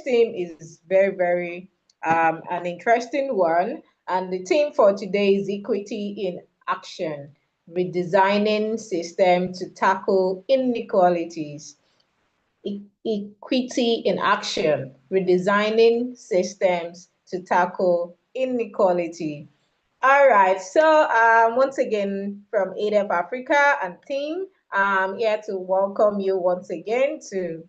today's theme is very an interesting one. And the theme for today is equity in action, redesigning system to tackle inequalities. Equity in action, redesigning systems to tackle inequality. All right, so once again from ADF Africa and team, I'm here to welcome you once again to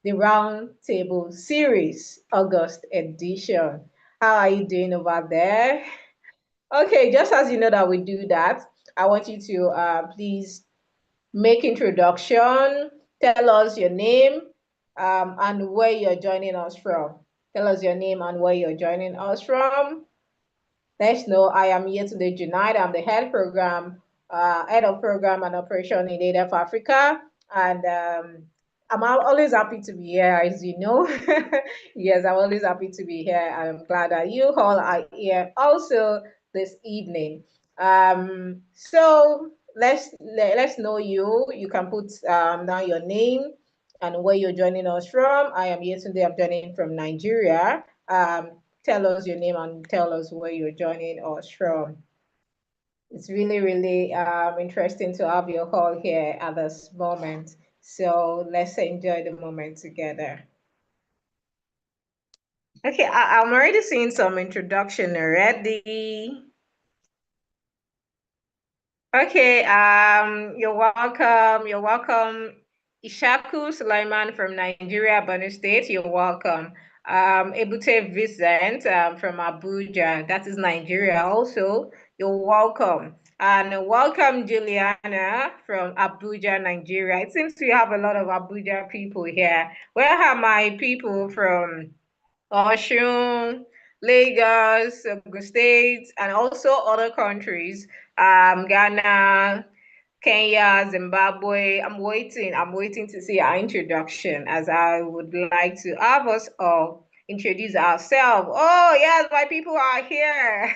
the Roundtable series, August edition. How are you doing over there? Okay, just as you know that we do that, I want you to please make introduction, tell us your name and where you're joining us from. Tell us your name and where you're joining us from. Let's know I am here today, Junaid. I'm the head of program and operation in ADF Africa. And I'm always happy to be here, as you know. Yes, I'm always happy to be here. I'm glad that you all are here also this evening. So let's know you. You can put down your name and where you're joining us from. I am here today. I'm joining from Nigeria. Tell us your name and tell us where you're joining us from. It's really interesting to have you all here at this moment. So let's enjoy the moment together. Okay, I'm already seeing some introduction already. Okay, you're welcome. You're welcome. Ishaku Sulaiman from Nigeria, Borno State, you're welcome. Ebute Vincent from Abuja, that is Nigeria also, you're welcome. And welcome Juliana from Abuja, Nigeria. It seems we have a lot of Abuja people here. Where are my people from Oshun, Lagos, Ogun State, and also other countries, Ghana, Kenya, Zimbabwe. I'm waiting to see our introduction as I would like to have us all introduce ourselves. Oh, yes, my people are here.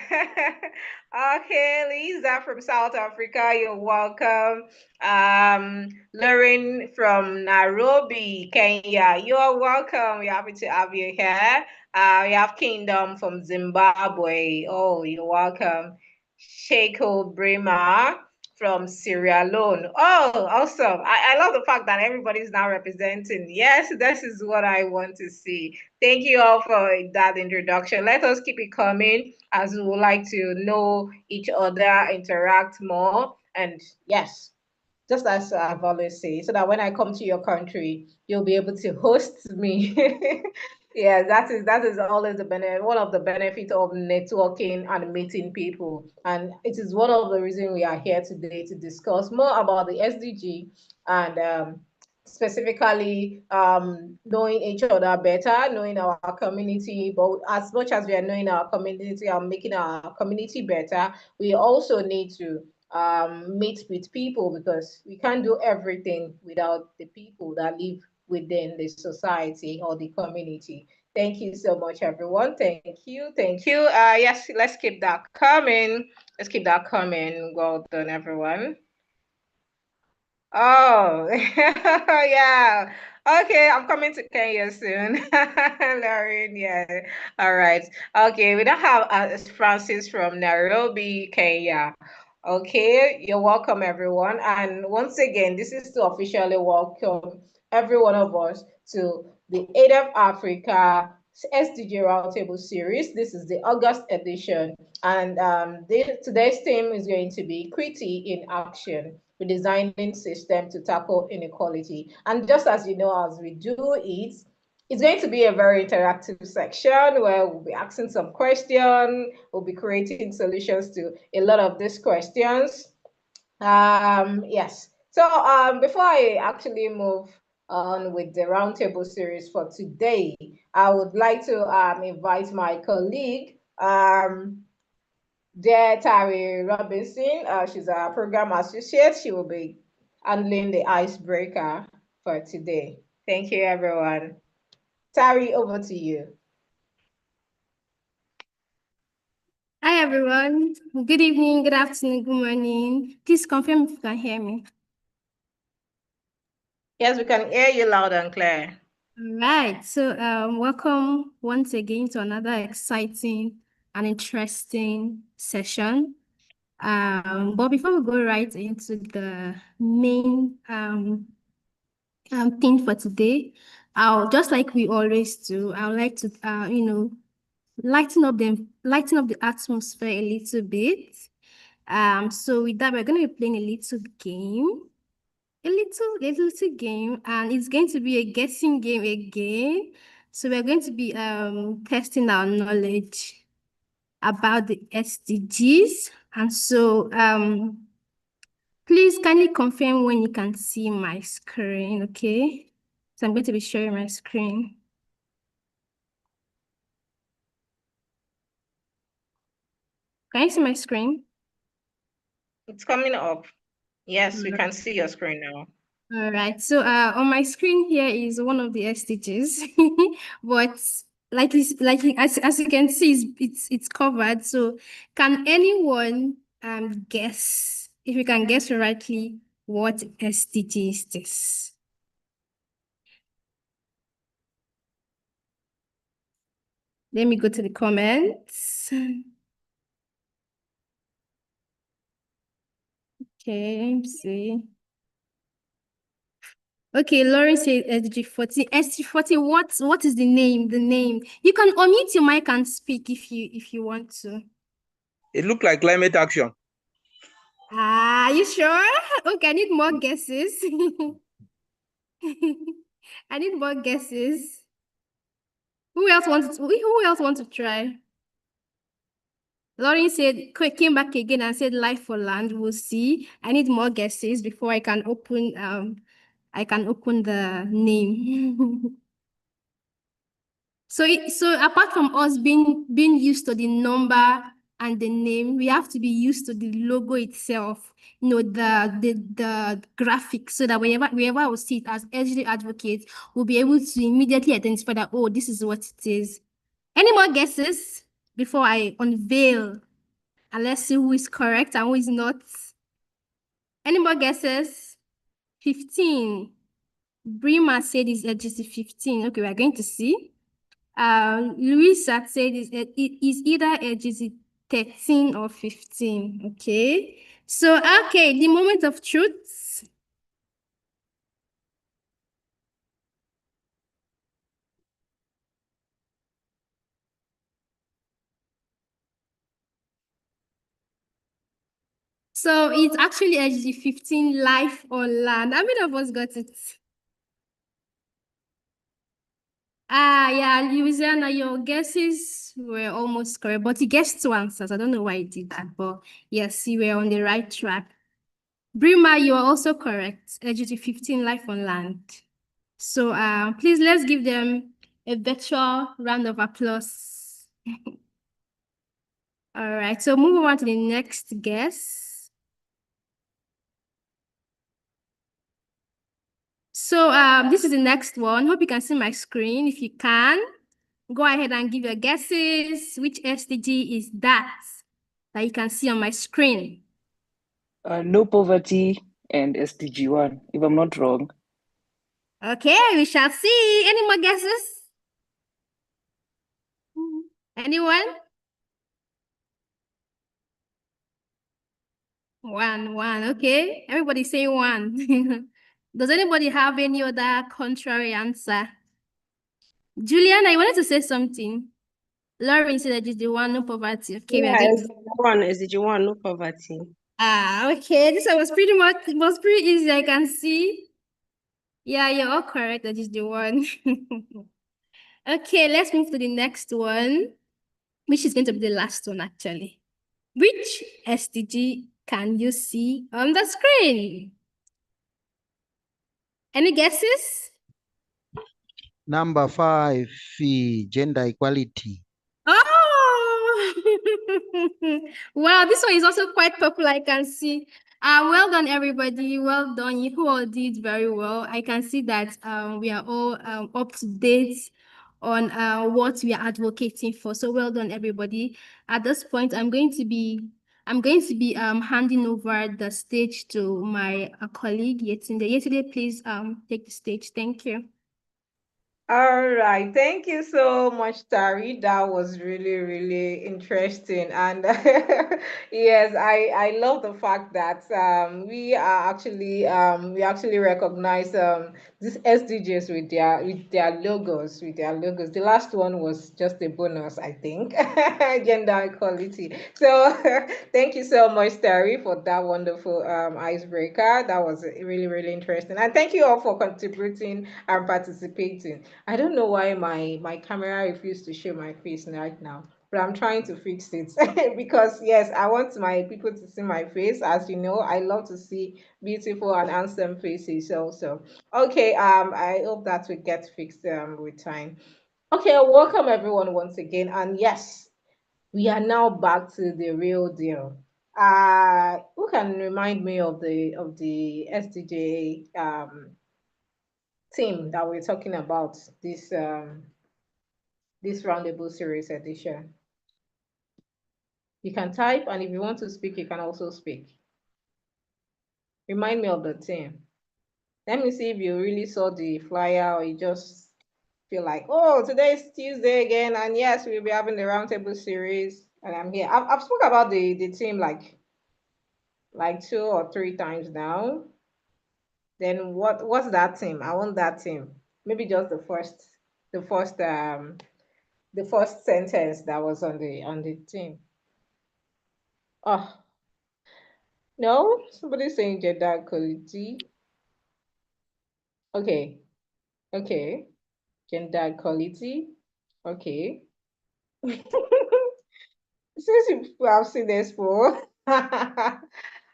Okay, Lisa from South Africa, you're welcome. Lauren from Nairobi, Kenya, you're welcome. We're happy to have you here. We have Kingdom from Zimbabwe. Oh, you're welcome. Sheiko Brema from Sierra Leone. Oh, awesome. I love the fact that everybody's now representing. Yes, this is what I want to see. Thank you all for that introduction. Let us keep it coming as we would like to know each other, interact more. And yes, just as I've always said, so that when I come to your country, you'll be able to host me. Yeah, that is always the benefit, one of the benefits of networking and meeting people. And it is one of the reasons we are here today to discuss more about the SDG and specifically knowing each other better, knowing our community. But as much as we are knowing our community and making our community better, we also need to meet with people because we can't do everything without the people that live within the society or the community. Thank you so much, everyone. Thank you. Thank you. Yes, let's keep that coming. Let's keep that coming. Well done, everyone. Oh, yeah. Okay, I'm coming to Kenya soon. Lauren, yeah. All right. Okay, we don't have Francis from Nairobi, Kenya. Okay, you're welcome, everyone. And once again, this is to officially welcome every one of us to the ADF Africa SDG Roundtable series. This is the August edition. And today's theme is going to be equity in action, redesigning system to tackle inequality. And just as you know, as we do it, it's going to be a very interactive section where we'll be asking some questions, we'll be creating solutions to a lot of these questions. Yes. So before I actually move on with the roundtable series for today, I would like to invite my colleague, Tari Robinson. She's a program associate. She will be handling the icebreaker for today. Thank you, everyone. Tari, over to you. Hi, everyone. Good evening, good afternoon, good morning. Please confirm if you can hear me. Yes, we can hear you loud and clear. All right. So, welcome once again to another exciting and interesting session. But before we go right into the main thing for today, I'll just like we always do, I would like to lighten up the atmosphere a little bit. So with that, we're going to be playing a little game. A little game, and it's going to be a guessing game again. So we're going to be testing our knowledge about the SDGs. And so please kindly confirm when you can see my screen, okay? So I'm going to be sharing my screen. Can you see my screen? It's coming up. Yes, we can see your screen now. All right. So on my screen here is one of the SDGs, but as you can see, it's covered. So can anyone guess, if you can guess rightly, what SDG is this? Let me go to the comments. Okay, let's see. Okay, Lauren said SDG 40. SDG 40, what is the name? The name. You can unmute your mic and speak if you want to. It looked like climate action. Ah, you sure? Okay, I need more guesses. I need more guesses. Who else wants to try? Lauren said, came back again and said life for land. We'll see. I need more guesses before I can open the name. So apart from us being used to the number and the name, we have to be used to the logo itself, the graphic, so that wherever we see it as SG advocates, we'll be able to immediately identify that, oh, this is what it is. Any more guesses before I unveil? And let's see who is correct and who is not. Any more guesses? 15. Brima said it's SG 15. Okay, we're going to see. Luis had said it is either ages 13 or 15. Okay. So, okay, the moment of truth. So it's actually SG 15, life on land. How many of us got it? Yeah, Louisiana, your guesses were almost correct, but you guessed two answers. I don't know why you did that, but yes, you were on the right track. Brima, you are also correct. LGT 15, life on land. So please let's give them a virtual round of applause. All right, so moving on to the next guest. So this is the next one. Hope you can see my screen. If you can, go ahead and give your guesses. Which SDG is that you can see on my screen? No poverty and SDG 1, if I'm not wrong. Okay, we shall see. Any more guesses? Anyone? One. Okay, everybody's saying one. Does anybody have any other contrary answer? Juliana, I wanted to say something. Lauren said that it's the one, no poverty. Okay, we are Yeah, going to... SDG1, no poverty. Okay. This one was pretty easy, I can see. Yeah, you're all correct. That is the one. Okay, let's move to the next one, which is going to be the last one, actually. Which SDG can you see on the screen? Any guesses? Number 5, gender equality. Oh, wow, this one is also quite popular, I can see. Well done, everybody. Well done. You all did very well. I can see that we are all up to date on what we are advocating for. So well done, everybody. At this point, I'm going to be handing over the stage to my colleague Yetunde. Yetunde, please take the stage. Thank you. All right. Thank you so much, Tari. That was really, really interesting. And yes, I love the fact that we actually recognize these SDGs with their logos, with their logos. The last one was just a bonus, I think. Gender equality. So thank you so much, Tari, for that wonderful icebreaker. That was really, really interesting. And thank you all for contributing and participating. I don't know why my camera refused to show my face right now, but I'm trying to fix it because yes, I want my people to see my face. As you know, I love to see beautiful and handsome faces also. Okay, I hope that will get fixed with time. Okay, welcome everyone once again. And yes, we are now back to the real deal. Who can remind me of the SDJ team that we're talking about this roundable series edition? You can type, and if you want to speak, you can also speak. Remind me of the team. Let me see if you really saw the flyer or you just feel like, oh, today is Tuesday again, and yes, we'll be having the roundtable series, and I'm here. I've spoke about the team like two or three times now. Then what's that team? I want that team. Maybe just the first the first sentence that was on the team. Oh, no, somebody's saying gender equality. Okay, okay, gender equality. Okay. Since you have seen this for.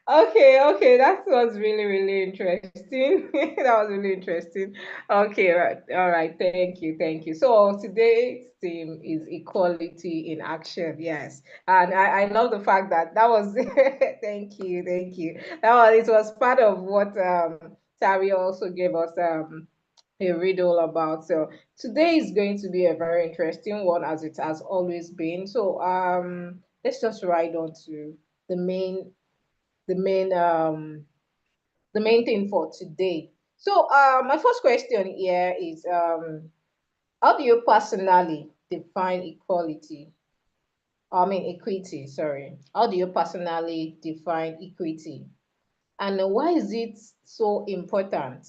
Okay, okay, that was really, really interesting. That was really interesting. Okay, right, all right, thank you, thank you. So today's theme is equality in action. Yes, and I love the fact that that was. Thank you, thank you. That was it was part of what Tari also gave us a riddle about. So today is going to be a very interesting one, as it has always been. So let's just ride on to the main the main um the main thing for today. So my first question here is how do you personally define equality? I mean equity, sorry. How do you personally define equity? And why is it so important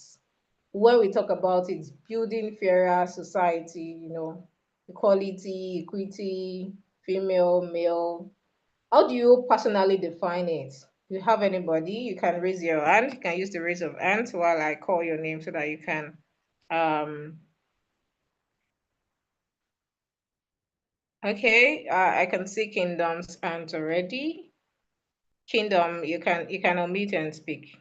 when we talk about it, building fairer society, equality, equity, female, male? How do you personally define it? Do you have anybody? You can raise your hand. You can use the raise of hand while I call your name so that you can. Um, okay, I can see Kingdom's hands already. Kingdom, you can unmute and speak.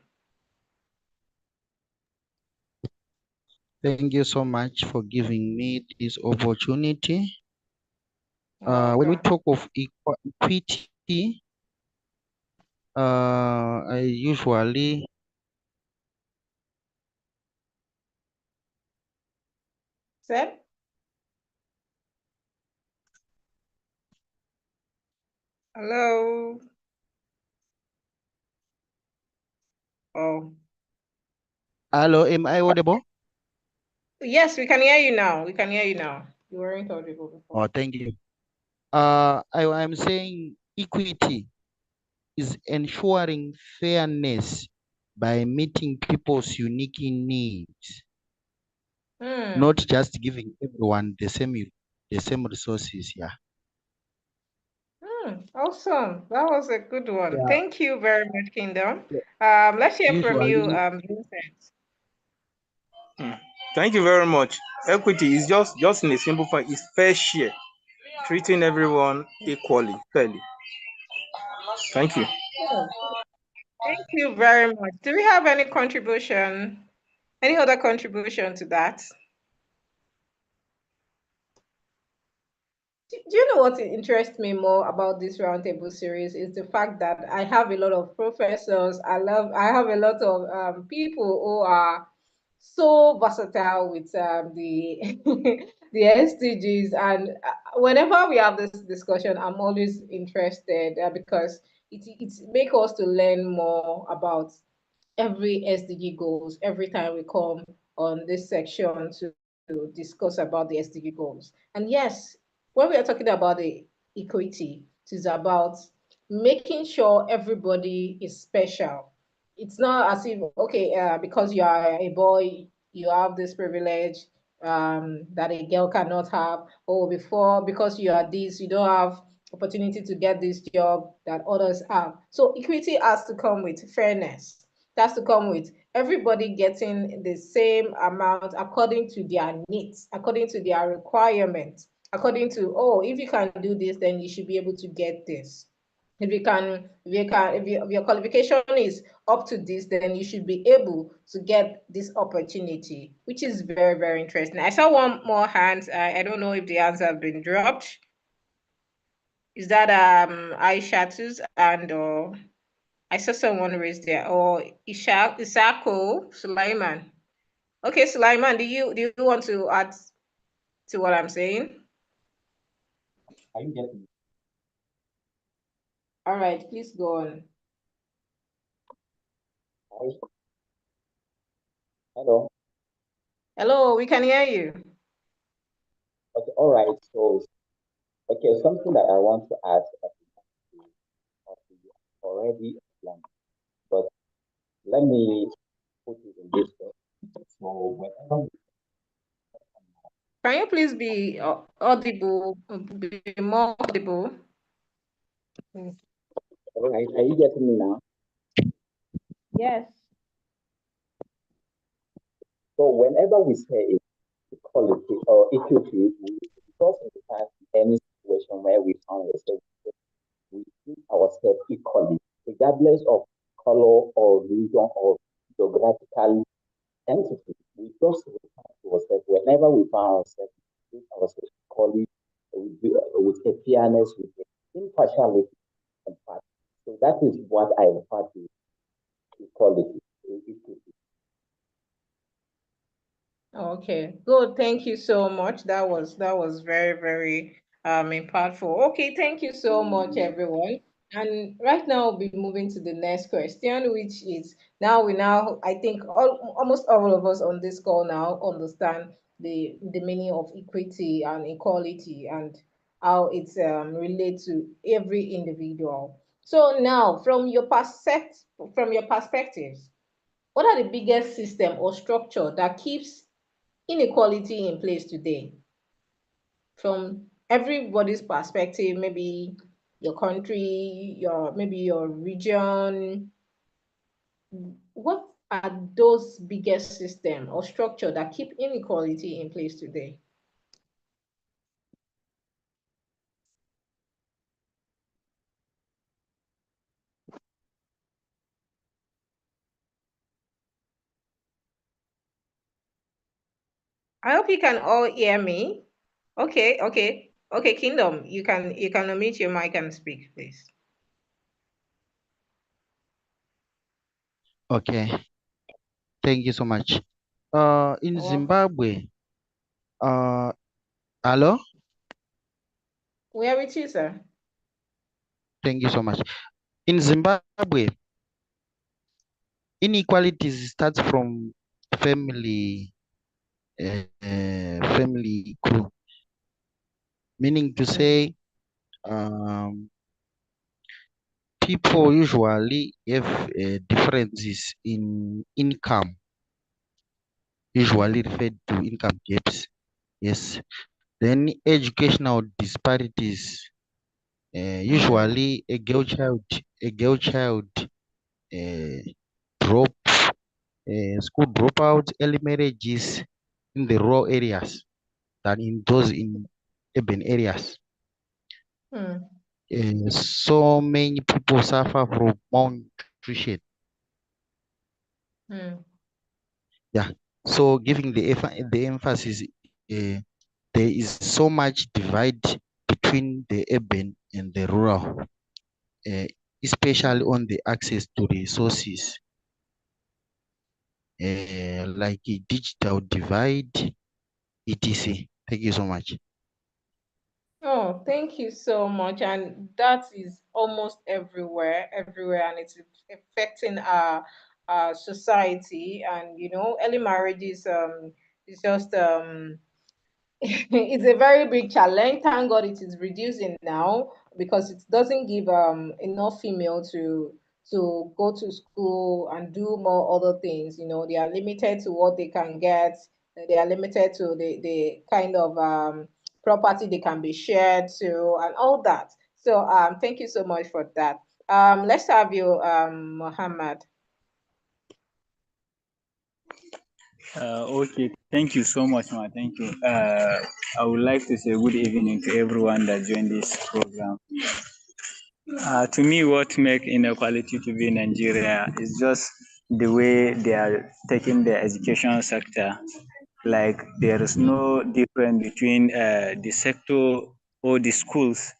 Thank you so much for giving me this opportunity. You're When we welcome. talk of equity, I usually Seb? Hello. Oh, hello, am I audible? yes, we can hear you now. We can hear you now. You weren't audible before. Oh, thank you. I'm saying equity is ensuring fairness by meeting people's unique needs, not Hmm. just giving everyone the same resources. Yeah. Hmm. Awesome. That was a good one. Yeah. Thank you very much, Kingdom. Let's hear from you, Usually, Vincent. Hmm. Thank you very much. Equity is just in a simple form, is fair share, treating everyone equally, fairly. Thank you. Oh, thank you very much. Do we have any contribution? Any other contribution to that? Do you know what interests me more about this roundtable series is the fact that I have a lot of professors. I have a lot of people who are so versatile with the the SDGs, and whenever we have this discussion, I'm always interested because it makes us to learn more about every SDG goals every time we come on this section to discuss about the SDG goals. And yes, when we are talking about the equity, it is about making sure everybody is special. It's not as if, okay, because you are a boy, you have this privilege that a girl cannot have. Or because you are this, you don't have opportunity to get this job that others have. So equity has to come with fairness. It has to come with everybody getting the same amount according to their needs, according to their requirements, according to, oh, if you can do this, then you should be able to get this. If your qualification is up to this, then you should be able to get this opportunity, which is very, very interesting. I saw one more hand. I don't know if the hands have been dropped. Is that Aishatus and I saw someone raised there, or Isako Sulaiman. Okay, Sulaiman, do you want to add to what I'm saying? Are you getting me? All right, please go on. Hello. Hello, we can hear you. Okay. All right. So, okay, something that I want to add already explained, but let me put it in this way. So, whenever Can you please be audible, be more audible? all right, are you getting me now? Yes. So, whenever we say equality or equity, we also in any situation where we found ourselves, we treat ourselves equally, regardless of color or religion or geographical entity. We just refer to ourselves whenever we find ourselves, we treat ourselves equally with a fairness, with impartiality and fact. So that is what I refer to equality. Equity. Okay, good. Thank you so much. That was very, very impactful. Okay, thank you so much, everyone. And right now we'll be moving to the next question, which is now I think almost all of us on this call now understand the meaning of equity and equality and how it's relates to every individual. So now, from your perspectives, what are the biggest system or structure that keeps inequality in place today? From everybody's perspective, maybe your country, your region, what are those biggest system or structure that keep inequality in place today? I hope you can all hear me. Okay, Kingdom, you can unmute your mic and speak, please. Okay, thank you so much. In You're welcome. Zimbabwe, hello, We are with you, sir. thank you so much. In Zimbabwe, inequalities starts from family, family group, meaning to Mm, say, people usually have differences in income, usually referred to income gaps. Yes. Then educational disparities. mm, Usually a girl child uh, drop school dropouts, early marriages in the rural areas than in those in urban areas. mm, So many people suffer from malnutrition. mm. Yeah. So giving the emphasis, uh, there is so much divide between the urban and the rural, uh, especially on the access to resources, like a digital divide, etc. Thank you so much. Oh, thank you so much. And that is almost everywhere, and it's affecting our society. And early marriages It's just it's a very big challenge. Thank God it is reducing now because it doesn't give enough female to go to school and do more other things. You know, they are limited to what they can get. They are limited to the kind of property they can be shared to and all that. So thank you so much for that. Let's have you, Muhammad. Okay, thank you so much, ma. Thank you. I would like to say good evening to everyone that joined this program. To me, what makes inequality to be in Nigeria is just the way they are taking the education sector. Like there is no difference between the sector or the schools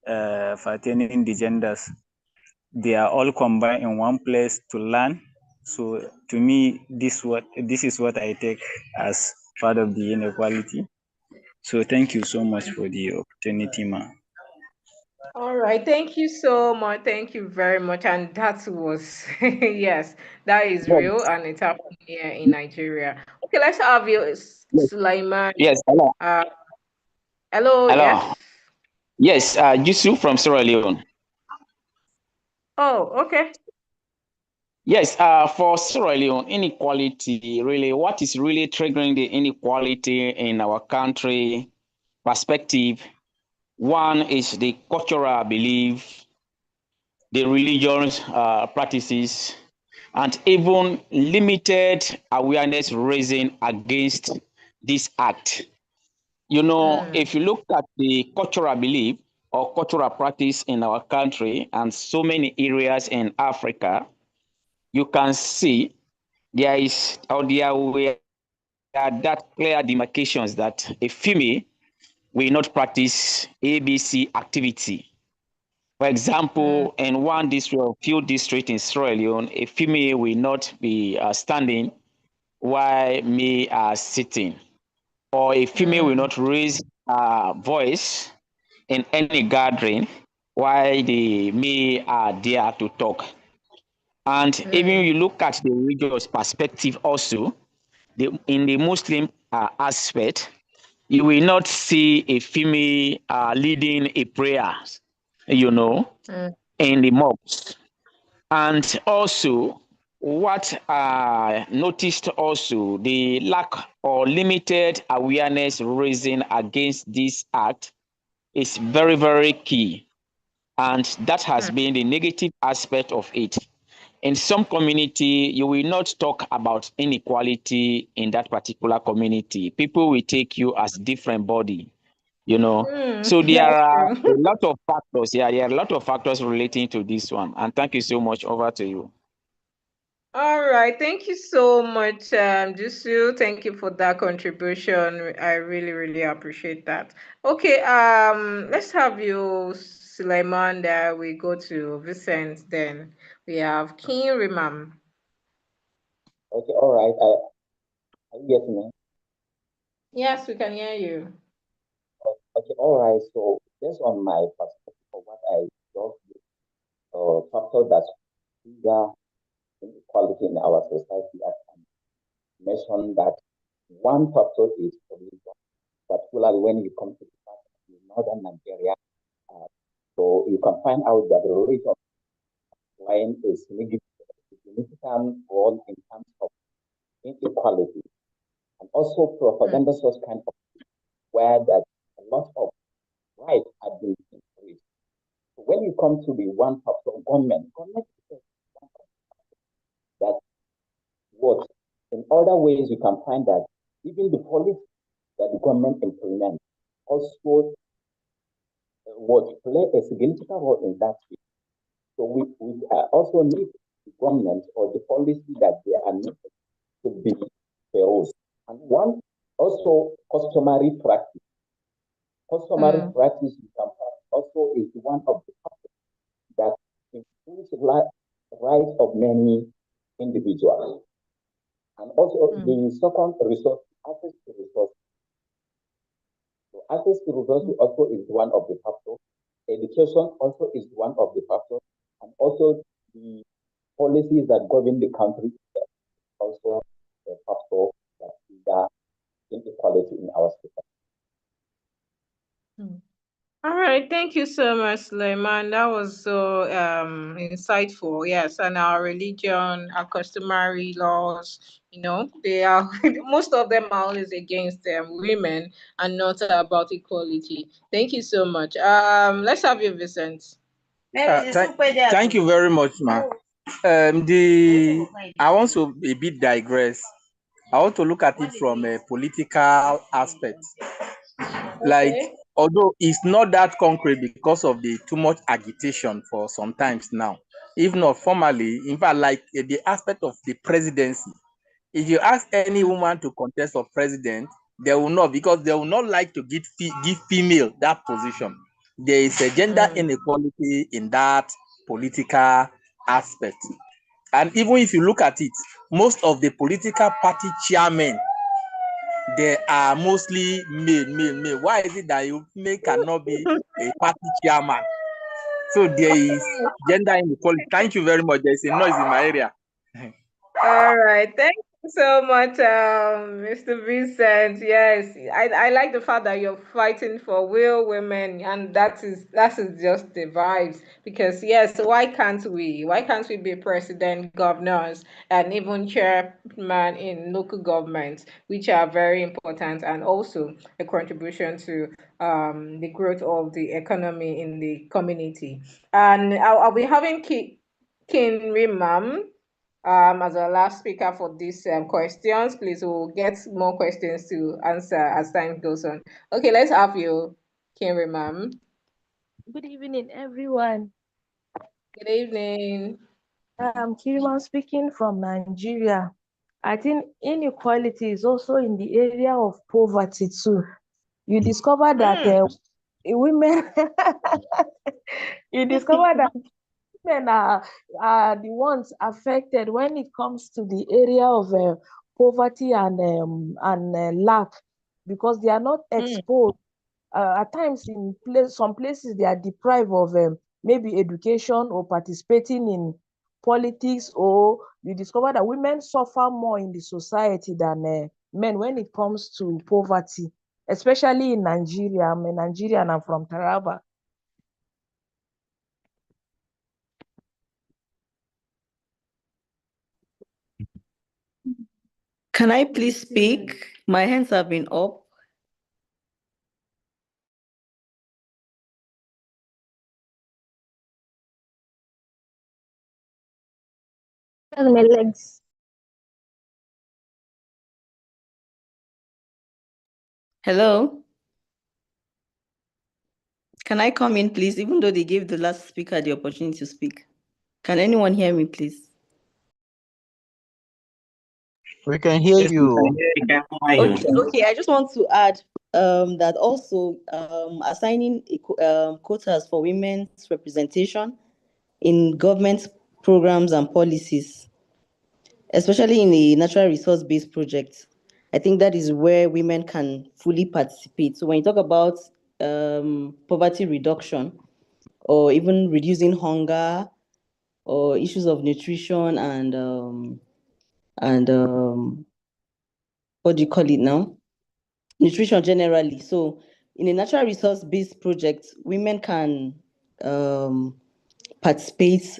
pertaining the genders. They are all combined in one place to learn. So to me, this is what I take as part of the inequality. So thank you so much for the opportunity, ma. All right, thank you so much. Thank you very much. And that was, yes, that is Yes, real and it's happening here in Nigeria. Okay, let's have you, yes, Sulaiman. yes, hello, Uh, hello, yes. hello. Yes, Yusuf from Sierra Leone. Oh, okay. Yes, for Sierra Leone, inequality really, what is really triggering the inequality in our country perspective? One is the cultural belief, the religious practices, and even limited awareness raising against this act. You know, Mm, if you look at the cultural belief or cultural practice in our country and so many areas in Africa, you can see there is or there were that clear demarcations that a female will not practice ABC activity. For mm, example, in one district or few districts in Sierra Leone, a female will not be standing while male are sitting, or a female will mm, not raise her voice in any gathering while the male are there to talk. And even mm, you look at the religious perspective also, in the Muslim aspect, you will not see a female leading a prayer, you know, mm, in the mosque. And also, what I noticed also, the lack or limited awareness raising against this act is very, very key. And that has mm. been the negative aspect of it. In some community, you will not talk about inequality in that particular community. People will take you as different body, you know. So there That's are true. a lot of factors. Yeah, there are a lot of factors relating to this one. And thank you so much. Over to you. All right, thank you so much, Jusu. Thank you for that contribution. I really, really appreciate that. Okay, let's have you, Suleiman. There we go to Vincent. Then we have King Rimam. Okay, all right. Are you getting me? Yes, we can hear you. Okay, all right. So based on my perspective of what I just factor that trigger inequality in our society, I can mention that one factor is religion, particularly when you come to the part of northern Nigeria. Uh, so you can find out that the religion playing a significant role in terms of inequality and also Mm, propaganda source kind of where that a lot of rights are being increased. So when you come to the one factor government is that what in other ways you can find that even the policy that the government implements also what play a significant role in that field. So we also need the government or the policy that they are making to be ferocious. And one also customary practice. Customary mm, practice you can find also is one of the factors that improves the rights of many individuals. And also mm, the second resource, access to resources. So access to resources mm, also is one of the factors. Education also is one of the factors. And also the policies that govern the country is also a factor that All right, thank you so much, Suleiman. That was so insightful. Yes, and our religion, our customary laws, they are most of them are always against women and not about equality. Thank you so much. Let's have you, Vincent. Thank you very much, ma. I want to a bit digress. I want to look at it from a political aspect. Like, Okay. although it's not that concrete because of the too much agitation for sometimes now, if not formally, in fact, like the aspect of the presidency. If you ask any woman to contest for president, they will not, because they will not like to give female that position. There is a gender inequality in that political aspect. And even if you look at it, most of the political party chairmen, they are mostly male. Why is it that you cannot be a party chairman? So there is gender inequality. Thank you very much. There's a noise in my area. All right. Thank you so much, Mr. Vincent. Yes, I like the fact that you're fighting for real women, and that is just the vibes. Because yes, why can't we? Why can't we be president, governors, and even chairman in local governments, which are very important and also a contribution to the growth of the economy in the community. And I'll be having King Rimam as our last speaker for these questions. Please, we'll get more questions to answer as time goes on. Okay, let's have you, Kinry, ma'am. Good evening, everyone. Good evening. I'm Kiriman speaking from Nigeria. I think inequality is also in the area of poverty too. You discover that women, you discover that women are the ones affected when it comes to the area of poverty and lack, because they are not exposed. At times, in some places, they are deprived of maybe education or participating in politics, or you discover that women suffer more in the society than men when it comes to poverty, especially in Nigeria. I'm a Nigerian, I'm from Taraba. Can I please speak? My hands have been up. My legs. Hello? Can I come in, please, even though they gave the last speaker the opportunity to speak? Can anyone hear me, please? We can hear Yes, we can you. hear you. Okay. I just want to add that also assigning quotas for women's representation in government programs and policies, especially in the natural resource-based projects. I think that is where women can fully participate. So when you talk about poverty reduction, or even reducing hunger, or issues of nutrition and what do you call it now? Nutrition generally. So in a natural resource-based project, women can participate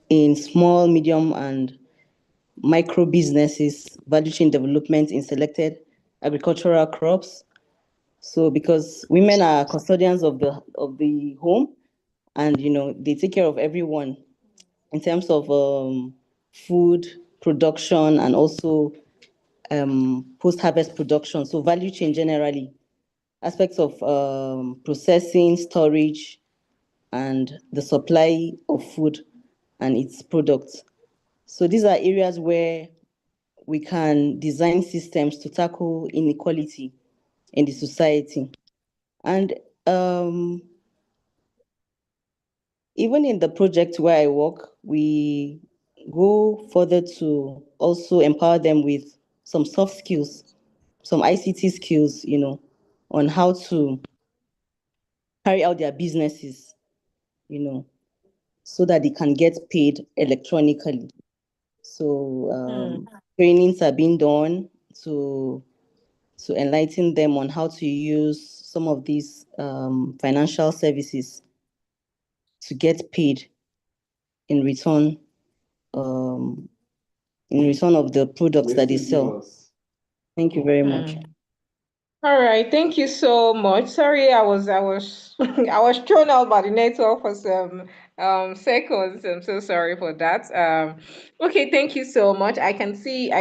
in small, medium, and micro businesses, value chain development in selected agricultural crops. So because women are custodians of the home, and they take care of everyone in terms of food production and also post-harvest production. So value chain generally, aspects of processing, storage, and the supply of food and its products. So these are areas where we can design systems to tackle inequality in the society. And even in the project where I work, we go further to also empower them with some soft skills, some ICT skills, on how to carry out their businesses, so that they can get paid electronically. So trainings are being done to enlighten them on how to use some of these financial services to get paid in return of the products that they sell. Thank you very much. All right, thank you so much. Sorry, I was I was thrown out by the network for some seconds. I'm so sorry for that. Okay, thank you so much. I can see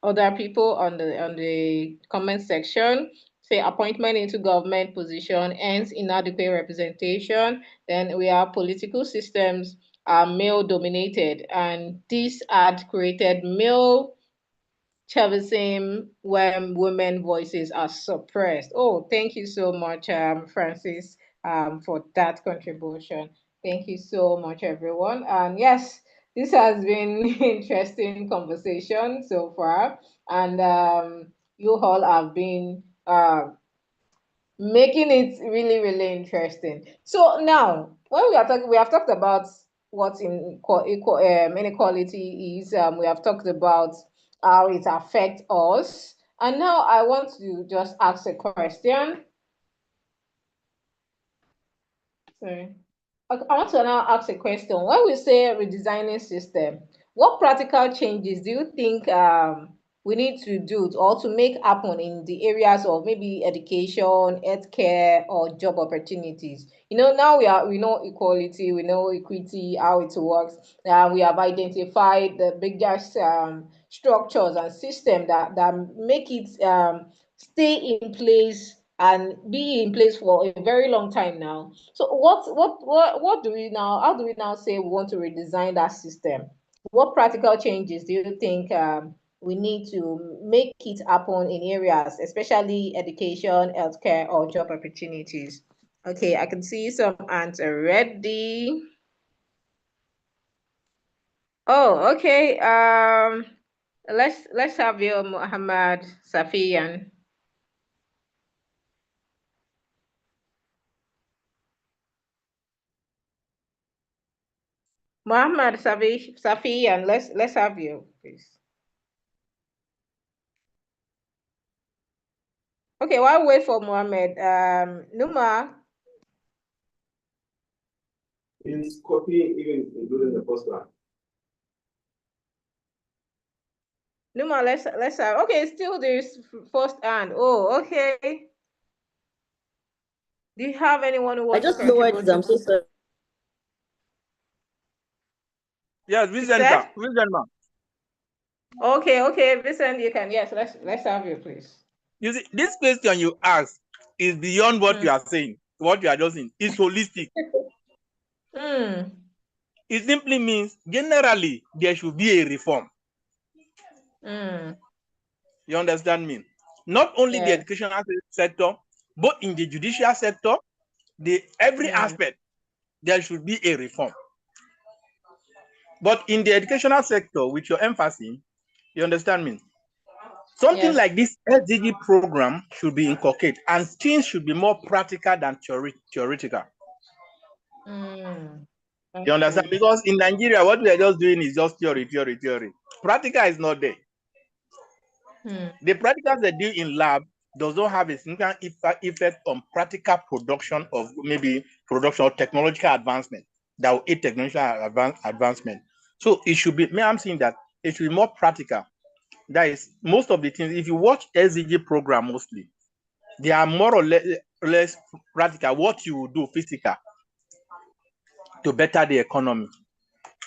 other people on the comment section say appointment into government position ends inadequate representation. Then we have political systems are male dominated, and this had created male chauvinism when women voices are suppressed. Oh, thank you so much, Francis, for that contribution. Thank you so much, everyone. And yes, this has been interesting conversation so far, and you all have been making it really, really interesting. So now, when we are talking, we have talked about what inequality is. We have talked about how it affects us, and now I want to just ask a question. Sorry. I want to now ask a question. When we say redesigning system, what practical changes do you think we need to do or to make happen in the areas of maybe education, healthcare, or job opportunities? You know, now we know equality, we know equity, how it works. We have identified the biggest structures and systems that make it stay in place and be in place for a very long time now. So what do we now, how do we now say we want to redesign that system? What practical changes do you think we need to make it happen in areas, especially education, healthcare, or job opportunities? Okay, I can see some hands already. Oh, okay. Let's have you, Muhammad Safiyan. Muhammad Safiyan, let's have you, please. Okay, while we wait for Mohammed, Numa. It's copying even including the first one. Numa, let's have. Okay, still there's first hand. Oh, okay. Do you have anyone who wants to contribute? I just lowered them. So sorry. Yes, Vicenta. Okay, Vicent, you can. Yes, let's have you, please. You see, this question you ask is beyond what you are saying, what you are just saying. It's holistic. It simply means generally there should be a reform. You understand me? Not only the educational sector, but in the judicial sector, every aspect, there should be a reform. But in the educational sector, with your emphasis, you understand me? Something like this SDG program should be inculcated, and things should be more practical than theoretical. You understand? Because in Nigeria, what we are just doing is just theory. Practical is not there. The practicals they do in lab does not have a significant effect on practical production of maybe production or technological advancement that will aid technological advancement. So it should be, I'm saying that it should be more practical. That is, most of the things, if you watch SDG program mostly, they are more or less practical, what you will do physical to better the economy.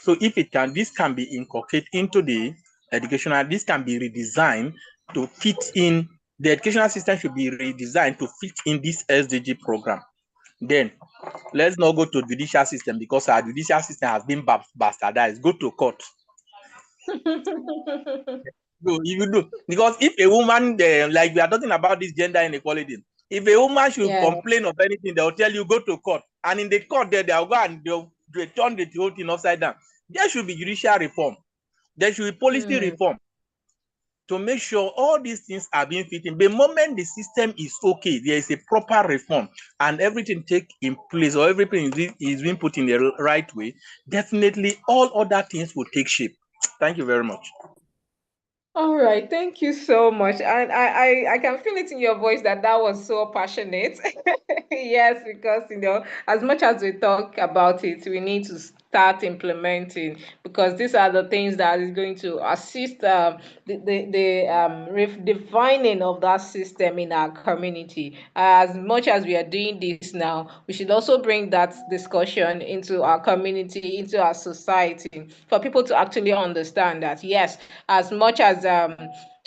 So if it can, this can be incorporated into the educational, this can be redesigned to fit in, the educational system should be redesigned to fit in this SDG program. Then let's not go to judicial system because our judicial system has been bastardized. Go to court. So if you do, because if a woman, like we are talking about this gender inequality, if a woman should complain of anything, they'll tell you go to court, and in the court there, they'll go and they'll turn the whole thing upside down. There should be judicial reform. There should be policy reform to make sure all these things are being fitting. The moment the system is okay, there is a proper reform and everything take in place, or everything is being put in the right way, definitely all other things will take shape. Thank you very much. All right, thank you so much. And I can feel it in your voice that that was so passionate. Yes, because as much as we talk about it, we need to start implementing, because these are the things that is going to assist the defining of that system in our community. As much as we are doing this now, we should also bring that discussion into our community, into our society, for people to actually understand that yes, as much as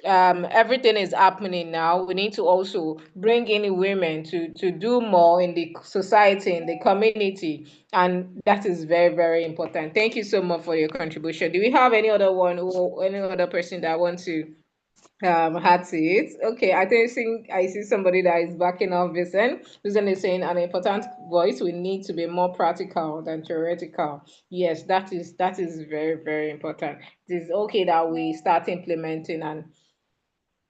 everything is happening now, we need to also bring in women to do more in the society, in the community, and that is very, very important. Thank you so much for your contribution. Do we have any other one or any other person that wants to add to it? Okay, think I see somebody that is backing up Vincent. Vincent is saying an important voice. We need to be more practical than theoretical. Yes, that is very, very important. It is okay that we start implementing, and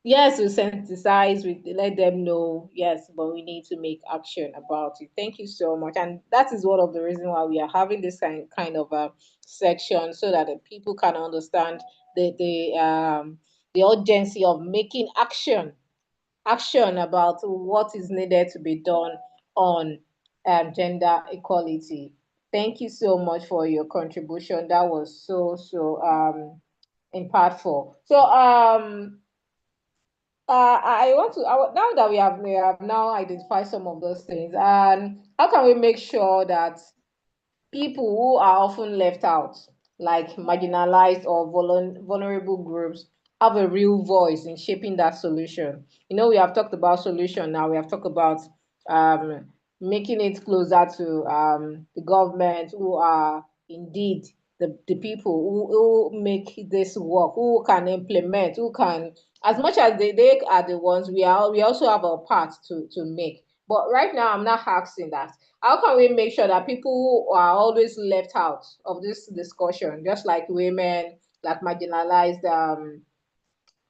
yes, we sensitize, we let them know, yes, but we need to make action about it. Thank you so much. And that is one of the reasons why we are having this kind of section, so that the people can understand the urgency of making action about what is needed to be done on gender equality. Thank you so much for your contribution. That was so impactful. So I want to now that we have now identified some of those things, and how can we make sure that people who are often left out, like marginalized or vulnerable groups, have a real voice in shaping that solution? We have talked about solution now. We have talked about um, making it closer to the government, who are indeed the people who make this work, who can implement, who can, as much as they are the ones, we also have a part to make. But right now, I'm not asking that. How can we make sure that people who are always left out of this discussion, just like women, like marginalized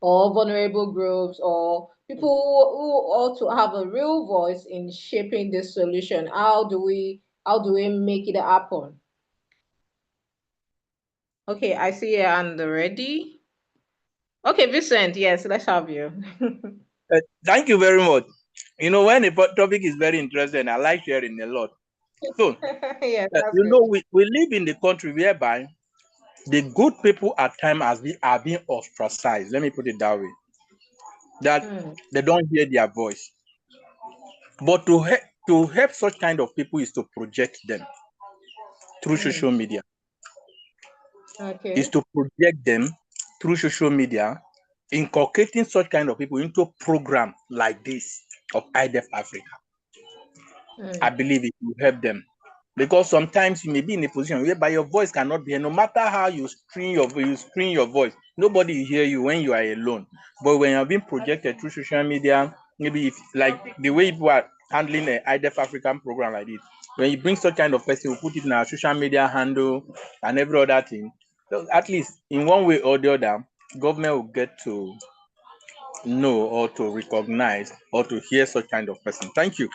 or vulnerable groups, or people who ought to have a real voice in shaping this solution? How do we make it happen? Okay, I see your hand already. Okay, Vincent, yes, let's have you. Thank you very much. When a topic is very interesting, I like sharing a lot. So, Yes, that's good. we live in the country whereby the good people at times are being ostracized. Let me put it that way. That they don't hear their voice. But to help such kind of people is to project them through social media. Is Okay. to project them through social media, inculcating such kind of people into program like this of IDEF Africa. I believe it will help them. Because sometimes you may be in a position whereby your voice cannot be heard. No matter how you screen your voice, nobody will hear you when you are alone. But when you're being projected through social media, maybe if like the way people are handling an IDEF African program like this, when you bring such kind of person, you put it in our social media handle and every other thing, so at least in one way or the other, government will get to know or to recognize or to hear such kind of person. Thank you.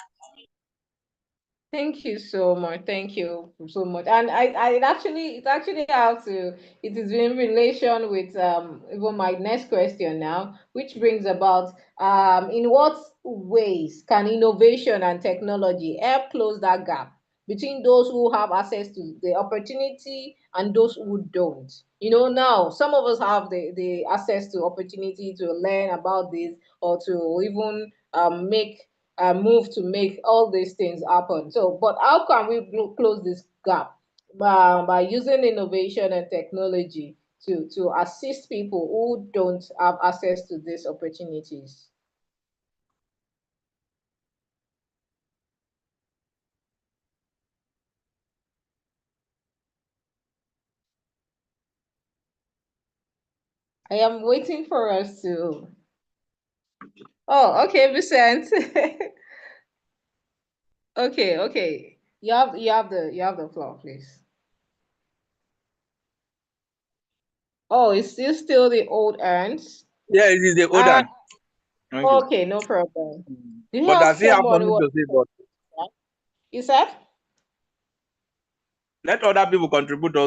Thank you so much. Thank you so much. And it actually it is in relation with even my next question now, which brings about in what ways can innovation and technology help close that gap between those who have access to the opportunity and those who don't? Now some of us have the access to opportunity to learn about this, or to even make move to make all these things happen. So, but how can we close this gap? By using innovation and technology to assist people who don't have access to these opportunities. I am waiting for us to. Oh, okay, Vicent. Okay, okay. You have the floor, please. Oh, it's still the old ends. Yeah, it is the Uh, older. Thank you. okay, no problem. Do you But have I still have someone something who to say, but you said? let other people contribute also.